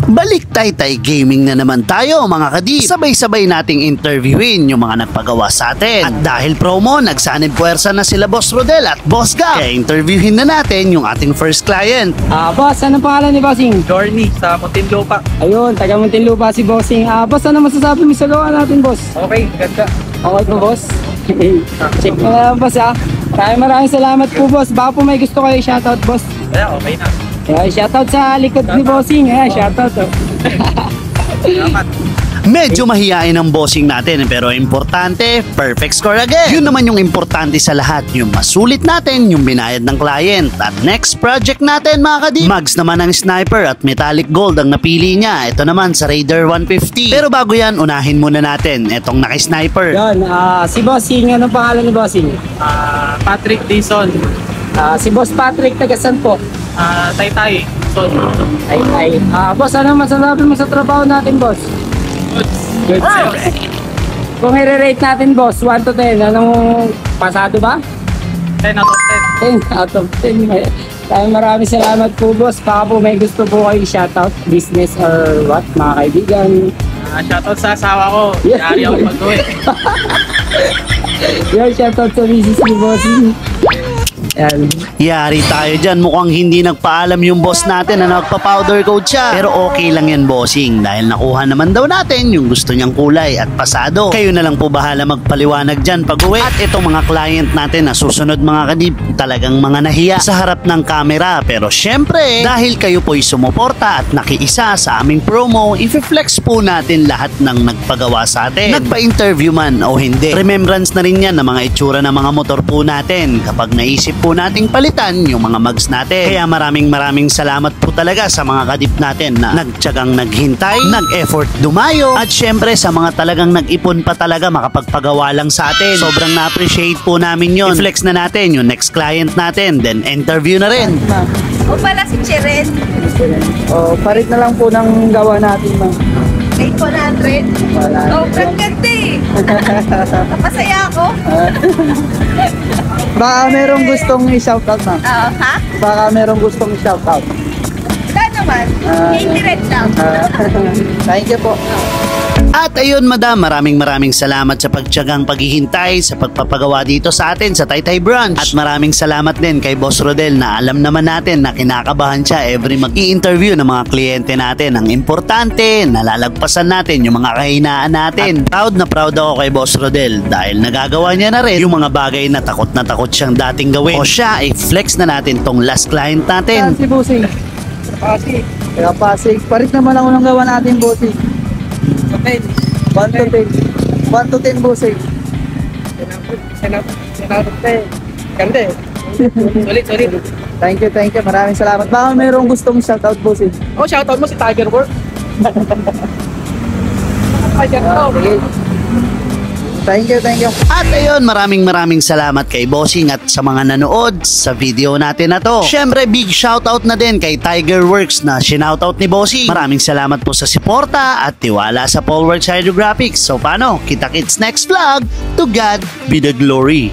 Balik Taytay Gaming na naman tayo mga kadip. Sabay-sabay nating interviewin yung mga nagpagawa sa atin. At dahil promo, nagsanib puwersa na sila Boss Rodel at Boss Gab. Kaya interviewin na natin yung ating first client. Boss, anong pangalan ni Bossing? Journey sa Muntinlupa. Ayun, taga Muntinlupa si Bossing. Boss, ano masasabi mo sa gawa natin, boss? Okay, ganda. Okay po, boss. Check mo na lang, boss, ha. Maraming salamat po, boss. Baka po may gusto kayo shoutout, boss. Kaya okay na. Shoutout sa likod ni Bossing. Shoutout. Salamat. Medyo mahihain ang bossing natin pero importante, perfect score again. Yun naman yung importante sa lahat, yung masulit natin yung binayad ng client. At next project natin mga kadip, Mags naman ang sniper at metallic gold ang napili niya. Ito naman sa Raider 150. Pero bago yan, unahin muna natin itong naki-sniper. Yan, si Bossing, anong pangalan ni Bossing? Patrick Dison. Si Boss Patrick, taga saan po? Taytay. So, Ay. Boss, ano masasabi mo sa trabaho natin, boss? Good. Kung i-rate natin, boss, 1 to 10, anong pasado ba? 10 out of 10 out of 10. Maraming salamat po, boss. Baka po may gusto po kayo shoutout, business or what, mga kaibigan. 10. Shoutout sa asawa ko. Yeah. Yari ako mag-uwi. Yo, shoutout sa business ni Bossing. Yan. Yari tayo dyan, mukhang hindi nagpaalam yung boss natin na nagpa-powder coat siya. Pero okay lang yan bossing dahil nakuha naman daw natin yung gusto niyang kulay at pasado. Kayo na lang po bahala magpaliwanag dyan pag uwi. At itong mga client natin na susunod mga kadip, talagang mga nahiya sa harap ng camera. Pero syempre, dahil kayo po'y sumuporta at nakiisa sa aming promo, i-flex po natin lahat ng nagpagawa sa atin. Nagpa-interview man o hindi. Remembrance na rin yan ng mga itsura ng mga motor po natin kapag naisip po nating palitan yung mga mags natin. Kaya maraming salamat po talaga sa mga kadip natin na nagtyagang naghintay, nag-effort dumayo, at syempre sa mga talagang nag-ipon pa talaga makapagpagawa lang sa atin. Sobrang na-appreciate po namin yon. I-flex na natin yung next client natin, then interview na rin. O pala si Cheren, Parit na lang po ng gawa natin, ma'am. 800. Sobrang ganda eh. Napasaya ako. Baka merong gustong i-shoutout, ma'am. Ha? Baka merong gustong i-shoutout. Wala naman. Interest lang. Thank you po. At ayun madam, maraming salamat sa pagtiyagang paghihintay sa pagpapagawa dito sa atin sa Taytay Branch. At maraming salamat din kay Boss Rodel na alam naman natin na kinakabahan siya every mag-i-interview ng mga kliyente natin. Ang importante, nalalagpasan natin yung mga kahinaan natin. At proud ako kay Boss Rodel dahil nagagawa niya na rin yung mga bagay na takot siyang dating gawin. O siya, i-flex na natin tong last client natin. Si Bossing. Kaya Pasig. Parit naman ako ng gawa natin, Bossing. 1 to 10. 1 to 10, Bossing. Ganda eh. Solid. Thank you. Maraming salamat. Baka merong gustong shoutout, Bossing. Shoutout mo si Tiger Work. Okay. Thank you. At ayun, maraming salamat kay Bossing at sa mga nanood sa video natin na to. Syempre, big shoutout na din kay Tiger Works na sinoutout ni Bossing. Maraming salamat po sa suporta at tiwala sa Polworks Hydrographics. So paano? Kita-kits next vlog. To God be the glory.